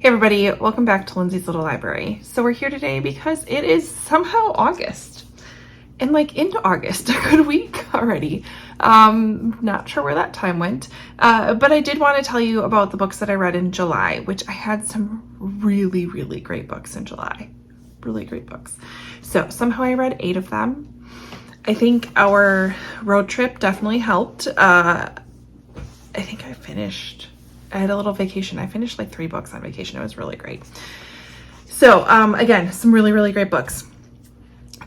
Hey everybody, welcome back to Lindsey's Little Library. So we're here today because it is somehow August. And like into August, a good week already. Not sure where that time went. But I did want to tell you about the books that I read in July, which I had some really, really great books in July. Really great books. So somehow I read 8 of them. I think our road trip definitely helped. I think I had a little vacation. I finished like 3 books on vacation. It was really great. So again, some really, really great books.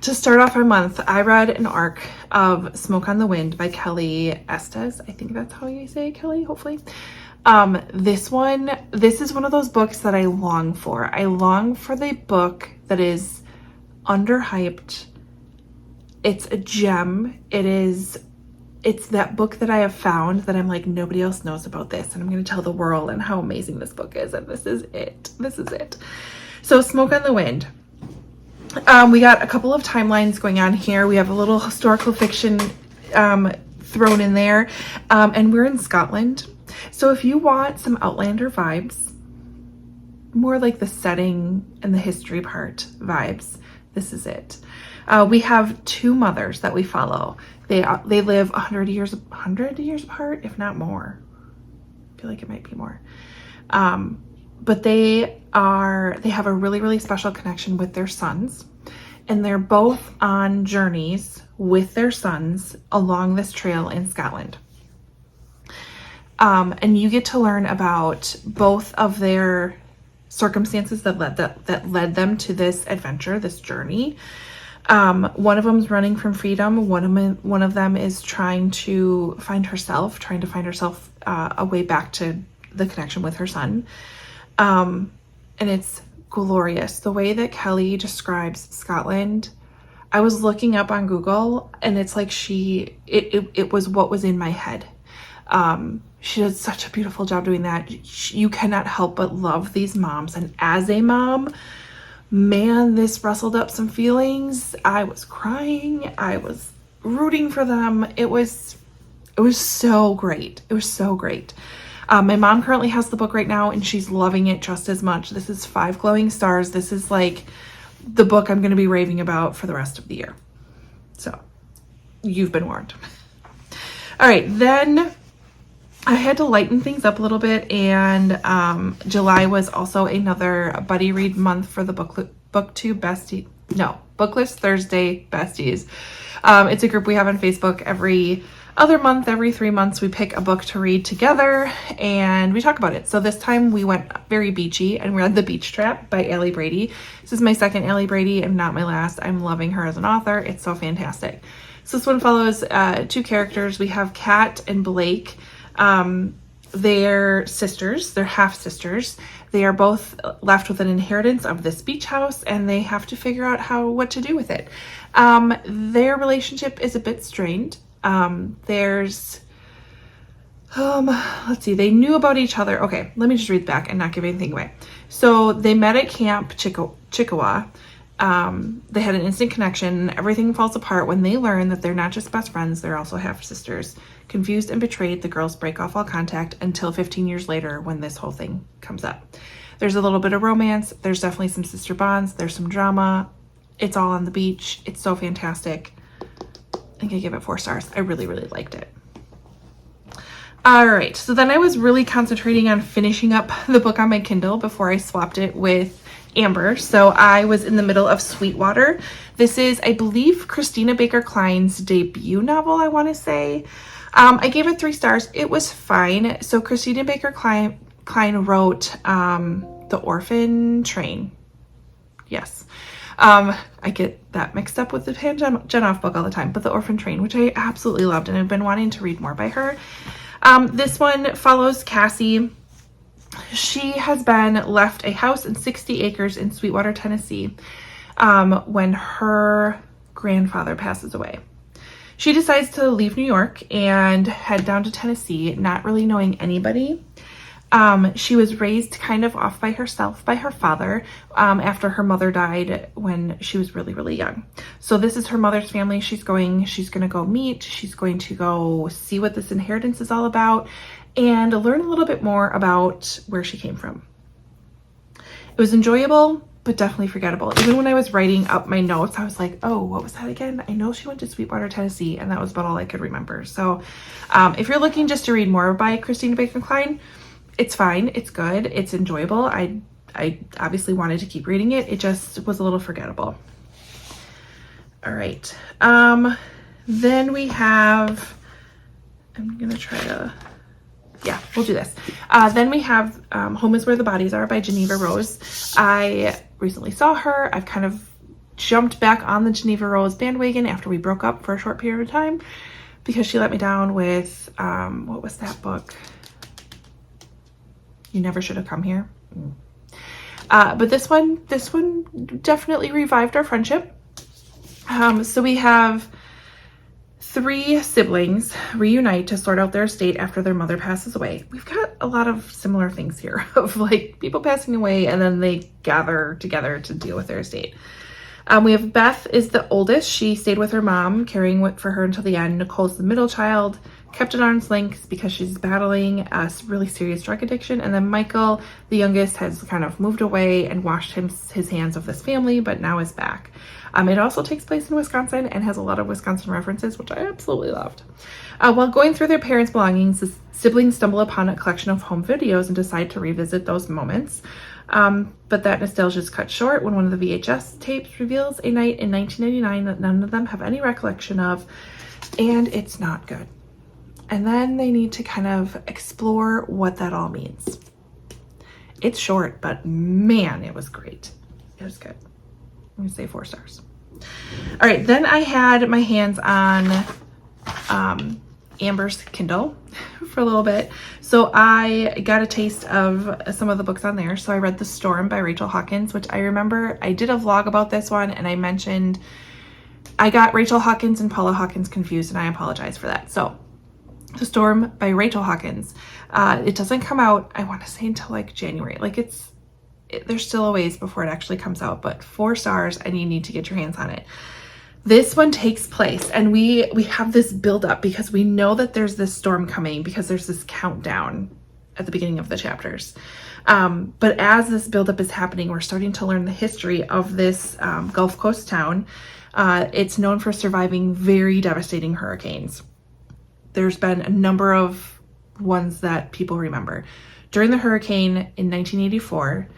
To start off our month, I read an arc of Smoke on the Wind by Kelly Estes. I think that's how you say it, Kelly, hopefully. This is one of those books that I long for. I long for the book that is underhyped. It's a gem. It's that book that I have found that I'm like, nobody else knows about this, and I'm going to tell the world and how amazing this book is, and this is it. This is it. So Smoke on the Wind. We got a couple of timelines going on here. We have a little historical fiction thrown in there, and we're in Scotland. So if you want some Outlander vibes, more like the setting and the history part vibes, this is it. We have 2 mothers that we follow. They live 100 years apart, if not more. I feel like it might be more. But they have a really, really special connection with their sons, and they're both on journeys with their sons along this trail in Scotland. And you get to learn about both of their circumstances that led them to this adventure, this journey. One of them's running from freedom. One of them is trying to find herself a way back to the connection with her son. And it's glorious. The way that Kelly describes Scotland, I was looking up on Google, and it's like it was what was in my head. She did such a beautiful job doing that. You cannot help but love these moms. And as a mom, man, this rustled up some feelings. I was crying. I was rooting for them. It was so great. It was so great. My mom currently has the book right now, and she's loving it just as much. This is 5 glowing stars. This is like the book I'm going to be raving about for the rest of the year. So you've been warned. All right, then I had to lighten things up a little bit, and July was also another buddy read month for the Booklist Thursday Besties. It's a group we have on Facebook. Every other month, every 3 months, we pick a book to read together, and we talk about it. So this time we went very beachy and read The Beach Trap by Allie Brady. This is my second Allie Brady and not my last. I'm loving her as an author. It's so fantastic. So this one follows 2 characters. We have Kat and Blake. They're sisters. They're half sisters. They are both left with an inheritance of this beach house, and they have to figure out what to do with it. Their relationship is a bit strained. Let's see, they knew about each other. Okay, let me just read back and not give anything away. So they met at Camp Chickawa. They had an instant connection. Everything falls apart when they learn that they're not just best friends, they're also half sisters. Confused and betrayed, the girls break off all contact until 15 years later when this whole thing comes up. There's a little bit of romance. There's definitely some sister bonds. There's some drama. It's all on the beach. It's so fantastic. I think I give it 4 stars. I really, really liked it. All right, so then I was really concentrating on finishing up the book on my Kindle before I swapped it with Amber. So I was in the middle of Sweetwater. This is, I believe, Christina Baker Klein's debut novel, I want to say. I gave it 3 stars. It was fine. So Christina Baker Klein wrote The Orphan Train. Yes. I get that mixed up with the Pan Genoff book all the time, but The Orphan Train, which I absolutely loved, and I've been wanting to read more by her. This one follows Cassie. She has been left a house and 60 acres in Sweetwater, Tennessee, when her grandfather passes away. She decides to leave New York and head down to Tennessee, not really knowing anybody. She was raised kind of off by herself by her father after her mother died when she was really, really young. So this is her mother's family. She's going to go meet. She's going to go see what this inheritance is all about and learn a little bit more about where she came from. It was enjoyable, but definitely forgettable. Even when I was writing up my notes, I was like, oh, what was that again? I know she went to Sweetwater, Tennessee, and that was about all I could remember. So if you're looking just to read more by Christina Bacon Klein, it's fine. It's good. It's enjoyable. I obviously wanted to keep reading it. It just was a little forgettable. All right. Then we have, I'm going to try to, yeah, we'll do this. Then we have Home is Where the Bodies Are by Geneva Rose. I recently saw her. I've kind of jumped back on the Geneva Rose bandwagon after we broke up for a short period of time because she let me down with, what was that book? You Never Should Have Come Here. But this one definitely revived our friendship. So we have 3 siblings reunite to sort out their estate after their mother passes away. We've got a lot of similar things here of like people passing away and then they gather together to deal with their estate. We have Beth is the oldest. She stayed with her mom, caring for her until the end. Nicole's the middle child, kept at arm's length because she's battling a really serious drug addiction. And then Michael, the youngest, has kind of moved away and washed his hands of this family, but now is back. It also takes place in Wisconsin and has a lot of Wisconsin references, which I absolutely loved. While going through their parents' belongings, the siblings stumble upon a collection of home videos and decide to revisit those moments. But that nostalgia is cut short when one of the VHS tapes reveals a night in 1999 that none of them have any recollection of, and it's not good. And then they need to kind of explore what that all means. It's short, but man, it was great. It was good. I'm gonna say 4 stars. All right, then I had my hands on Amber's Kindle for a little bit. So I got a taste of some of the books on there. So I read The Storm by Rachel Hawkins, which I remember I did a vlog about this one and I mentioned I got Rachel Hawkins and Paula Hawkins confused and I apologize for that. So The Storm by Rachel Hawkins. It doesn't come out, I want to say, until like January. Like there's still a ways before it actually comes out, but 4 stars and you need to get your hands on it. This one takes place and we have this build up because we know that there's this storm coming because there's this countdown at the beginning of the chapters. But as this buildup is happening, we're starting to learn the history of this Gulf Coast town. It's known for surviving very devastating hurricanes. There's been a number of ones that people remember. During the hurricane in 1984,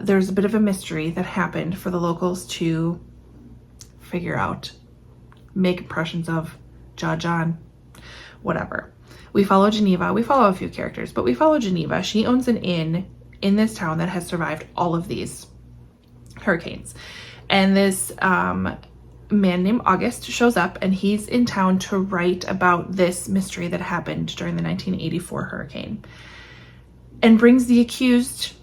there's a bit of a mystery that happened for the locals to figure out, make impressions of, judge on, whatever. We follow Geneva. We follow a few characters, but we follow Geneva. She owns an inn in this town that has survived all of these hurricanes. And this man named August shows up and he's in town to write about this mystery that happened during the 1984 hurricane and brings the accused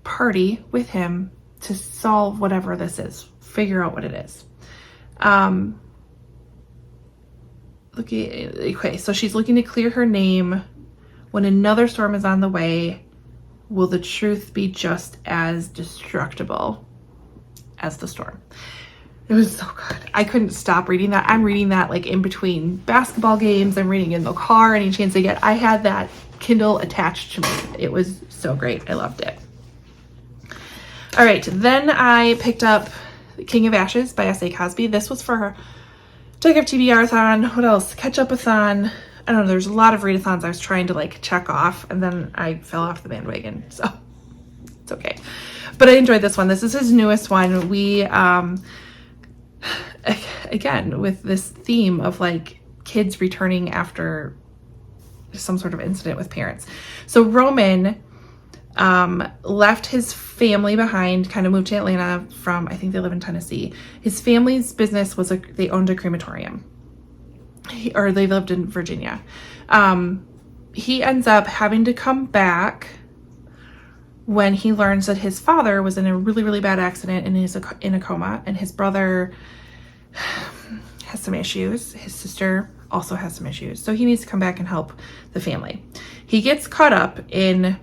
party with him to solve whatever this is, figure out what it is. Okay, so she's looking to clear her name when another storm is on the way. Will the truth be just as destructible as the storm? It was so good. I couldn't stop reading that. I'm reading that like in between basketball games. I'm reading in the car any chance I get. I had that Kindle attached to me. It was so great. I loved it. All right, then I picked up King of Ashes by S.A. Cosby. This was for her Decorative TBR-a-thon. What else? Catch-up-a-thon. I don't know. There's a lot of readathons I was trying to like check off and then I fell off the bandwagon. So it's okay. But I enjoyed this one. This is his newest one. We, again, with this theme of like kids returning after some sort of incident with parents. So Roman left his family behind, kind of moved to Atlanta from, I think they live in Tennessee. His family's business was they owned a crematorium, or they lived in Virginia. He ends up having to come back when he learns that his father was in a really, really bad accident and is in a coma, and his brother has some issues. His sister also has some issues. So he needs to come back and help the family. He gets caught up in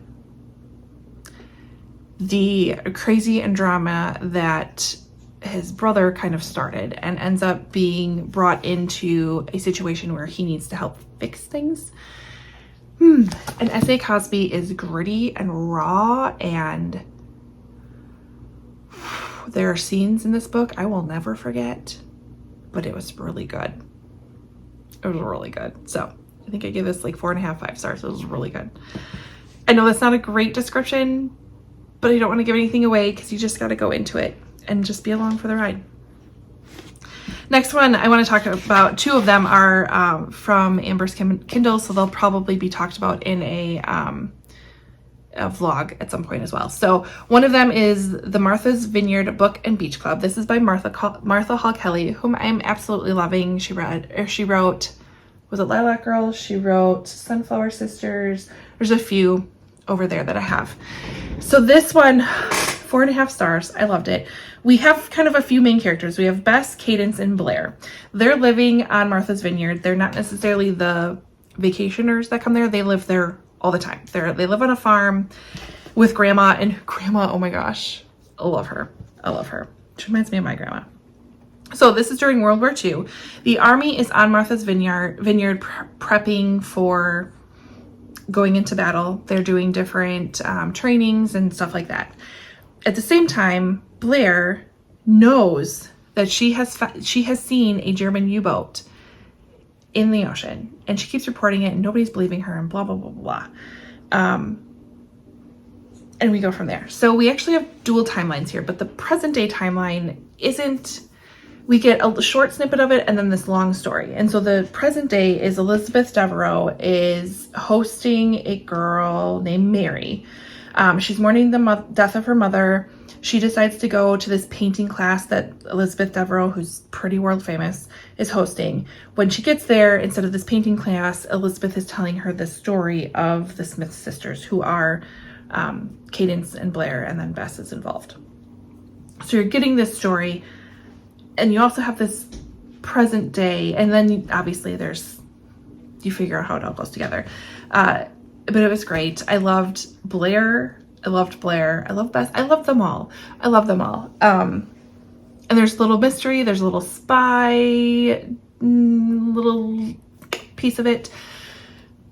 the crazy and drama that his brother kind of started and ends up being brought into a situation where he needs to help fix things. And S.A. Cosby is gritty and raw and There are scenes in this book I will never forget, but it was really good. It was really good. So I think I gave this like 4.5, 5 stars. It was really good. I know that's not a great description, but I don't want to give anything away because you just got to go into it and just be along for the ride. Next one I want to talk about, 2 of them are from Amber's Kindle, so they'll probably be talked about in a vlog at some point as well. So one of them is the Martha's Vineyard Book and Beach Club. This is by Martha Hall Kelly, whom I'm absolutely loving. She wrote, was it Lilac Girl? She wrote Sunflower Sisters. There's a few over there that I have. So this one, 4.5 stars. I loved it. We have kind of a few main characters. We have Bess, Cadence, and Blair. They're living on Martha's Vineyard. They're not necessarily the vacationers that come there. They live there all the time. They live on a farm with grandma, and grandma, oh my gosh, I love her. I love her. She reminds me of my grandma. So this is during World War II. The army is on Martha's Vineyard prepping for going into battle. They're doing different trainings and stuff like that. At the same time, Blair knows that she has seen a German U-boat in the ocean, and she keeps reporting it, and nobody's believing her, and blah, blah, blah, blah. And we go from there. So we actually have dual timelines here, but the present day timeline isn't, we get a short snippet of it and then this long story. And so the present day is Elizabeth Devereaux is hosting a girl named Mary. She's mourning the death of her mother. She decides to go to this painting class that Elizabeth Devereaux, who's pretty world famous, is hosting. When she gets there, instead of this painting class, Elizabeth is telling her the story of the Smith sisters, who are Cadence and Blair, and then Bess is involved. So you're getting this story, and you also have this present day, and then obviously you figure out how it all goes together. But it was great. I loved Blair. I loved Blair. I love Bess. I love them all. I love them all. And there's a little mystery. There's a little spy, little piece of it.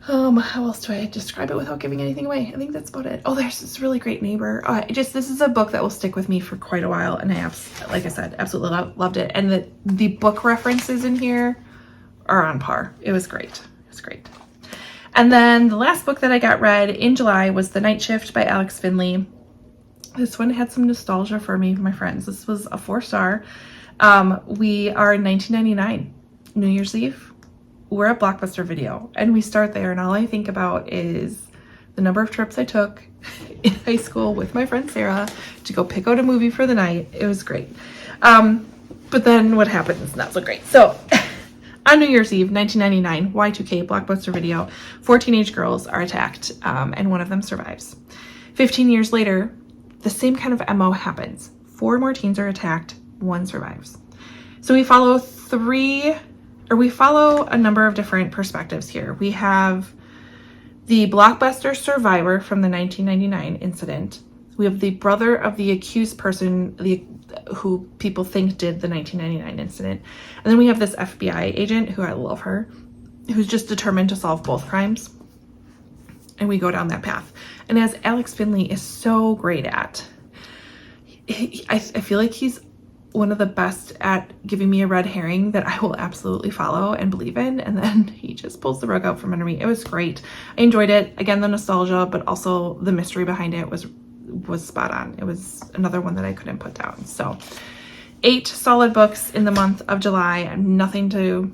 How else do I describe it without giving anything away? I think that's about it. Oh, there's this really great neighbor. This is a book that will stick with me for quite a while. And I like I said, absolutely loved it. And the book references in here are on par. It was great. It was great. And then the last book that I got read in July was The Night Shift by Alex Finley. This one had some nostalgia for me, my friends. This was a 4-star. We are in 1999, New Year's Eve. We're at Blockbuster Video, and we start there, and all I think about is the number of trips I took in high school with my friend Sarah to go pick out a movie for the night. It was great. But then what happened is not so great. So on New Year's Eve, 1999, Y2K, Blockbuster Video, 4 teenage girls are attacked, and one of them survives. 15 years later, the same kind of MO happens. 4 more teens are attacked, 1 survives. So we follow a number of different perspectives here. We have the Blockbuster survivor from the 1999 incident. We have the brother of the accused person, who people think did the 1999 incident. And then we have this FBI agent, who I love her, who's just determined to solve both crimes. And we go down that path. And as Alex Finley is so great at, I feel like he's one of the best at giving me a red herring that I will absolutely follow and believe in, and then he just pulls the rug out from under me. It was great. I enjoyed it. Again, the nostalgia, but also the mystery behind it was spot on. It was another one that I couldn't put down. So 8 solid books in the month of July. Nothing to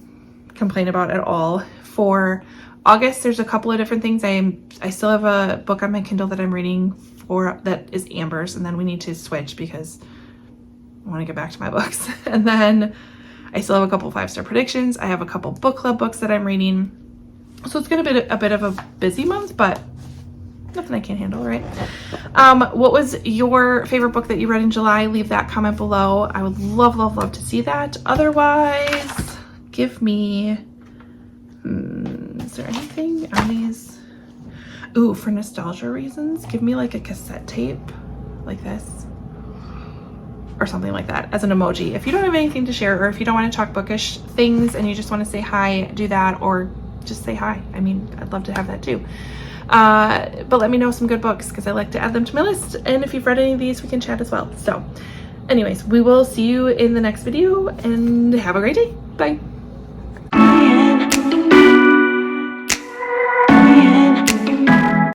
complain about at all. For August, there's a couple of different things. I still have a book on my Kindle that I'm reading for that is Amber's, and then we need to switch because I want to get back to my books. And then I still have a couple 5-star predictions. I have a couple book club books that I'm reading. So it's going to be a bit of a busy month, but nothing I can't handle, right? What was your favorite book that you read in July? Leave that comment below. I would love, love, love to see that. Otherwise, give me, is there anything on these? Ooh, for nostalgia reasons, give me like a cassette tape like this, or something like that as an emoji. If you don't have anything to share, or if you don't want to talk bookish things and you just want to say hi, do that, or just say hi. I mean, I'd love to have that too. But let me know some good books because I like to add them to my list. And if you've read any of these, we can chat as well. So Anyways, we will see you in the next video and have a great day. Bye.